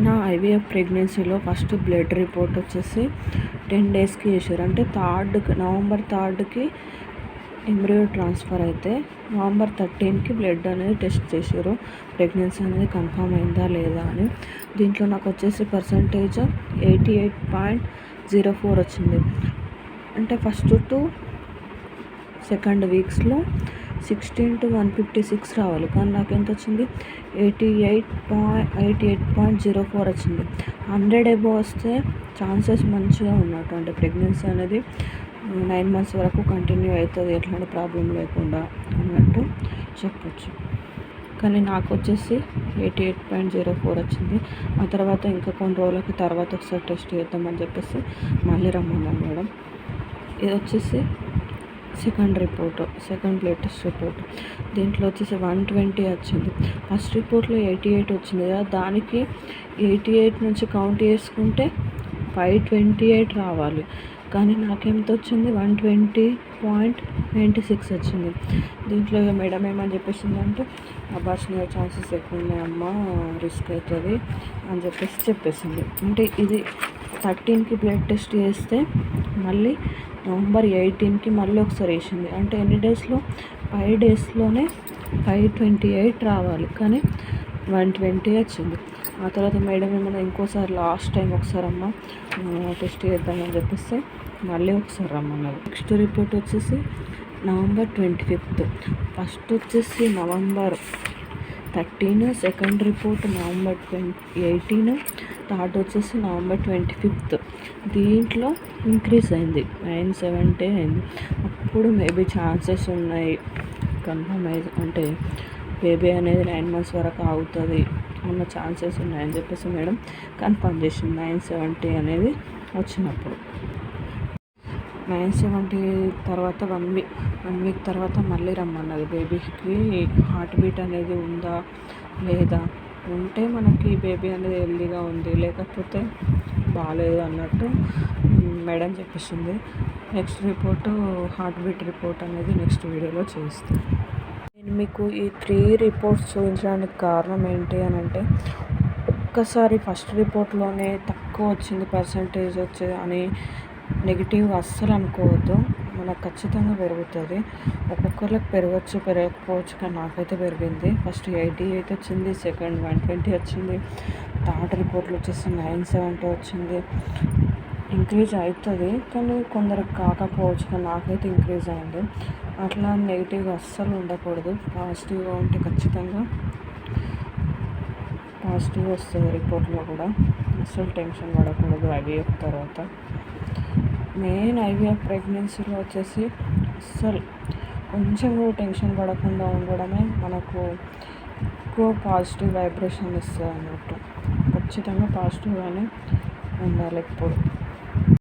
నా ఐవీఎఫ్ ప్రెగ్నెన్సీలో first blood report వచ్చేసి 10 డేస్కి చేశారు. అంటే నవంబర్ 3కి ఎంబ్రియో ట్రాన్స్ఫర్ అయితే నవంబర్ 13కి బ్లడ్ అనేది టెస్ట్ చేశారు. ప్రెగ్నెన్సీ అనేది కన్ఫర్మ్ అయిందా లేదా అని. దీంట్లో నాకు వచ్చేసి పర్సంటేజ్ 88.04 వచ్చింది. అంటే ఫస్ట్ టు సెకండ్ వీక్స్లో 16/156 రావాలి, కానీ నాకు ఎంత వచ్చింది 88.04 వచ్చింది. 100 ఎబో వస్తే ఛాన్సెస్ మంచిగా ఉన్నట్టు, అంటే ప్రెగ్నెన్సీ అనేది 9 months వరకు కంటిన్యూ అవుతుంది ఎట్లాంటి ప్రాబ్లం లేకుండా అన్నట్టు చెప్పచ్చు. కానీ నాకు వచ్చేసి 88.04 వచ్చింది. ఆ తర్వాత ఇంకా కొన్ని రోజులకి తర్వాత ఒకసారి టెస్ట్ చేద్దామని చెప్పేసి మళ్ళీ రమ్మన్నాను మేడం. ఇది వచ్చేసి సెకండ్ బ్లడ్ టెస్ట్ రిపోర్ట్. దీంట్లో వచ్చేసి 120 వచ్చింది. ఫస్ట్ రిపోర్ట్లో 88 వచ్చింది కదా, దానికి 88 నుంచి కౌంట్ చేసుకుంటే 528 రావాలి, కానీ నాకెంత వచ్చింది 120.96 వచ్చింది. దీంట్లో మేడం ఏమని చెప్పేసిందంటే అబార్షన్ అయ్యే ఛాన్సెస్ ఎక్కువ ఉన్నాయమ్మా, రిస్క్ అవుతుంది అని చెప్పేసింది. అంటే ఇది 13కి బ్లడ్ టెస్ట్ చేస్తే మళ్ళీ నవంబర్ 18కి మళ్ళీ ఒకసారి వేసింది. అంటే ఎన్ని డేస్లో 5 డేస్లోనే 528 రావాలి, కానీ 120 వచ్చింది. ఆ తర్వాత మేడం ఏమన్నా ఇంకోసారి లాస్ట్ టైం ఒకసారి అమ్మ టెస్ట్ చేద్దామని చెప్పేస్తే మళ్ళీ ఒకసారి రమ్మన్నారు. నెక్స్ట్ రిపోర్ట్ వచ్చేసి నవంబర్ 25. ఫస్ట్ వచ్చేసి November 13, second report November 18, third వచ్చేసి నవంబర్ 25. దీంట్లో ఇంక్రీజ్ అయింది, 970 అయింది. అప్పుడు మేబీ ఛాన్సెస్ ఉన్నాయి కన్ఫర్మ్ అయ్యి, అంటే బేబీ అనేది 9 months వరకు ఆగుతుంది అన్న ఛాన్సెస్ ఉన్నాయని చెప్పేసి మేడం కన్ఫర్మ్ చేసింది. 970 అనేది వచ్చినప్పుడు 970 తర్వాత 1 వీక్ తర్వాత మళ్ళీ రమ్మన్నది. బేబీకి హార్ట్ బీట్ అనేది ఉందా లేదా, ఉంటే మనకి బేబీ అనేది హెల్దీగా ఉంది, లేకపోతే బాగాలేదు అన్నట్టు మేడం చెప్పేసింది. Next report heart beat report అనేది నెక్స్ట్ వీడియోలో చేస్తాను. నేను మీకు ఈ 3 రిపోర్ట్స్ చూపించడానికి కారణం ఏంటి అని అంటే, ఒక్కసారి ఫస్ట్ రిపోర్ట్లోనే తక్కువ వచ్చింది పర్సంటేజ్ వచ్చేది అని నెగిటివ్గా అస్సలు అనుకోవద్దు. మనకు ఖచ్చితంగా పెరుగుతుంది. ఒక్కొక్కరికి పెరగకపోవచ్చు, కానీ నాకైతే పెరిగింది. ఫస్ట్ 88 వచ్చింది, సెకండ్ 120 వచ్చింది, థర్డ్ రిపోర్ట్లు వచ్చేసి 970 వచ్చింది. ఇంక్రీజ్ అవుతుంది, కానీ కొందరికి కాకపోవచ్చు, కానీ నాకైతే ఇంక్రీజ్ అయింది. అట్లా నెగిటివ్గా అస్సలు ఉండకూడదు. పాజిటివ్గా ఉంటే ఖచ్చితంగా పాజిటివ్ వస్తుంది రిపోర్ట్లో కూడా. అస్సలు టెన్షన్ పడకూడదు ఐవీఎఫ్ తర్వాత. మెయిన్ ఐవీఎఫ్ ప్రెగ్నెన్సీలో వచ్చేసి అస్సలు కొంచెం కూడా టెన్షన్ పడకుండా ఉండడమే మనకు ఎక్కువ పాజిటివ్ వైబ్రేషన్ ఇస్తుంది అన్నట్టు. ఖచ్చితంగా పాజిటివ్గానే ఉండాలి ఎప్పుడు.